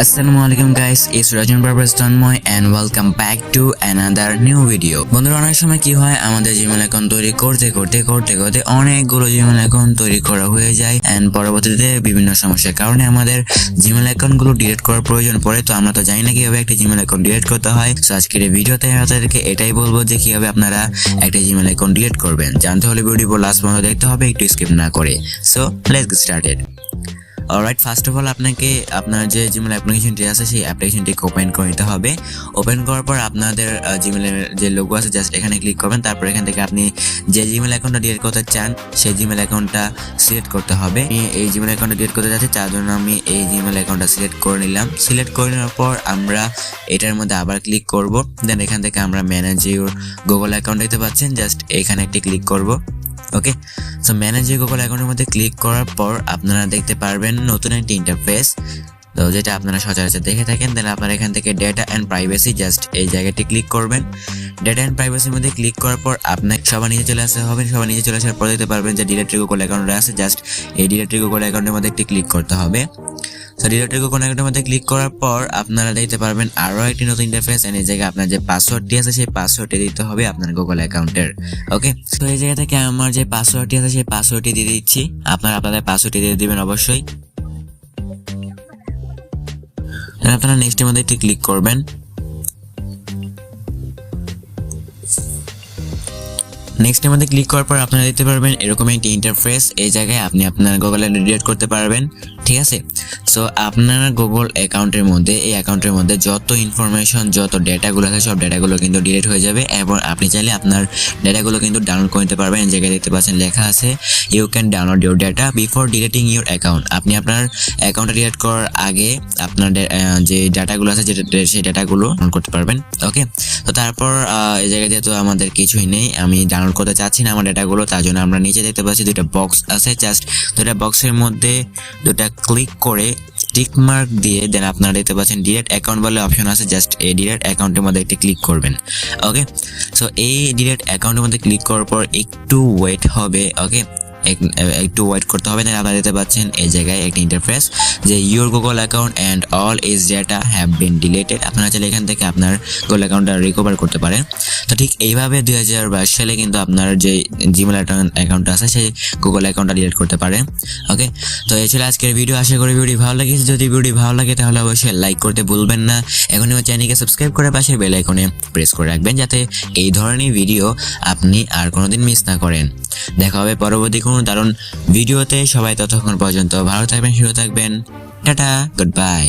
Assalamualaikum guys, it's Rajan Barbar's Tanmoy and welcome back to another new video. বন্ধুরা অনেক সময় কি হয় আমাদের জিমেল অ্যাকাউন্ট তৈরি করতে অনেকগুলো জিমেল অ্যাকাউন্ট তৈরি করা হয়ে যায় এন্ড পরবর্তীতে বিভিন্ন সমস্যার কারণে আমাদের জিমেল অ্যাকাউন্টগুলো ডিলিট করার প্রয়োজন পড়ে। তো আমরা তো জানি না কিভাবে একটা জিমেল অ্যাকাউন্ট ডিলিট করতে হয়। সো আজকের এই ভিডিওতে আমি আপনাদেরকে এটাই বলবো যে কিভাবে আপনারা একটা জিমেল অ্যাকাউন্ট ডিলিট করবেন। জানতে হলে ভিডিও লাস্ট পর্যন্ত দেখতে হবে, একটু স্কিপ না করে। So let's get started. Alright, first of all আপনাকে আপনার যে জিমেল অ্যাপ্লিকেশনটি আছে সেই অ্যাপ্লিকেশনটিকে ওপেন করে নিতে হবে। ওপেন করার পর আপনাদের জিমেলের যে লোগো আছে জাস্ট এখানে ক্লিক করবেন। তারপর এখান থেকে আপনি যে জিমেল অ্যাকাউন্টটা ডিলিট করতে চান সেই জিমেল অ্যাকাউন্টটা সিলেক্ট করতে হবে। আমি এই জিমেল অ্যাকাউন্টটা ডিলিট করতে যাচ্ছি, তার জন্য আমি এই জিমেল অ্যাকাউন্টটা সিলেক্ট করে নিলাম। সিলেক্ট করে নেওয়ার পর আমরা এটার মধ্যে আবার ক্লিক করব। দেন এখান থেকে আমরা ম্যানেজ ইউর গুগল অ্যাকাউন্ট দেখতে পাচ্ছেন, জাস্ট এখানে একটি ক্লিক করব। ওকে, সো ম্যানেজ গুগল অ্যাকাউন্টের মধ্যে ক্লিক করার পর আপনারা দেখতে পারবেন নতুন একটি ইন্টারফেস, তো যেটা আপনারা সচরাচর দেখে থাকেন। দেন আপনারা এখান থেকে ডেটা অ্যান্ড প্রাইভেসি জাস্ট এই জায়গাটি ক্লিক করবেন। ডেটা অ্যান্ড প্রাইভেসির মধ্যে ক্লিক করার পর আপনাকে সবার নিচে চলে আসতে হবে। সবার নিচে চলে আসার পর দেখতে পারবেন যে ডিরেক্টরি গুগল অ্যাকাউন্টে আছে, জাস্ট এই ডিরেক্টরি গুগল অ্যাকাউন্টের মধ্যে একটি ক্লিক করতে হবে। সো ডিরেক্টরি গুগল অ্যাকাউন্টের মধ্যে ক্লিক করার পর আপনারা দেখতে পারবেন আরও একটি নতুন ইন্টারফেস, এন্ড এই জায়গায় আপনার যে পাসওয়ার্ডটি আছে সেই পাসওয়ার্ডটি দিতে হবে আপনার গুগল অ্যাকাউন্টের। ওকে, তো এই জায়গা থেকে আমার যে পাসওয়ার্ডটি আছে সেই পাসওয়ার্ডটি দিয়ে দিচ্ছি। আপনারা আপনাদের পাসওয়ার্ডটি দিয়ে দিবেন অবশ্যই। আপনারা নেক্সটের মধ্যে একটি ক্লিক করবেন। নেক্সটের মধ্যে ক্লিক করার পর আপনারা দেখতে পারবেন এরকম একটি ইন্টারফেস। এই জায়গায় আপনি আপনার গুগল অ্যাকাউন্ট ডিলিট করতে পারবেন, ঠিক আছে। সো আপনার গুগল অ্যাকাউন্টের মধ্যে এই অ্যাকাউন্টের মধ্যে যত ইনফরমেশন যত ডেটাগুলো আছে সব ডেটাগুলো কিন্তু ডিলিট হয়ে যাবে, এবং আপনি চাইলে আপনার ডেটাগুলো কিন্তু ডাউনলোড করে নিতে পারবেন। এই জায়গায় দেখতে পাচ্ছেন লেখা আছে you can download your data before deleting your account. আপনি আপনার অ্যাকাউন্টটা ডিলিট করার আগে আপনার যে ডাটাগুলো আছে সেই ডাটাগুলো ডাউনলোড করতে পারবেন। ওকে, তো তারপর এই জায়গায় যেহেতু আমাদের কিছুই নেই, আমি ডাউনলোড করতে চাচ্ছি না আমার ডেটাগুলো, তার জন্য আমরা নিচে দেখতে পাচ্ছি দুইটা বক্স আছে, জাস্ট দুইটা বক্সের মধ্যে দুটা ক্লিক করে টিক মার্ক দিয়ে দেন আপনারা দেখতে পাচ্ছেন ডিলিট অ্যাকাউন্ট বলে অপশন আছে, জাস্ট এই ডিলিট অ্যাকাউন্টের মধ্যে একটি ক্লিক করবেন। ওকে, সো এই ডিলিট অ্যাকাউন্টের মধ্যে ক্লিক করার পর একটু ওয়েট হবে। ওকে, একটু ওয়েট করতে হবে। দেন আপনারা দেখতে পাচ্ছেন এই জায়গায় একটা ইন্টারফেস যে your Google account and all is data have been deleted. আপনারা চাইলে এখান থেকে আপনার গুগল অ্যাকাউন্টটা রিকভার করতে পারেন। তো ঠিক এইভাবে 2022 সালে কিন্তু আপনার যে জিমেল অ্যাকাউন্ট আছে সেই গুগল অ্যাকাউন্টটা ডিলিট করতে পারেন। ওকে, তো এই ছিল আজকের ভিডিও। আশা করি ভিডিও ভালো লেগেছে। যদি ভিডিও ভালো লাগে তাহলে অবশ্যই লাইক করতে ভুলবেন না। এখনই আমার চ্যানেলকে সাবস্ক্রাইব করে পাশের বেল আইকনে প্রেস করে রাখবেন, যাতে এই ধরনের ভিডিও আপনি আর কোনোদিন মিস না করেন। দেখা হবে পরবর্তী কোনো দারুণ ভিডিওতে। সবাই ততক্ষণ পর্যন্ত ভালো থাকবেন, সুস্থ থাকবেন। Tata, good bye.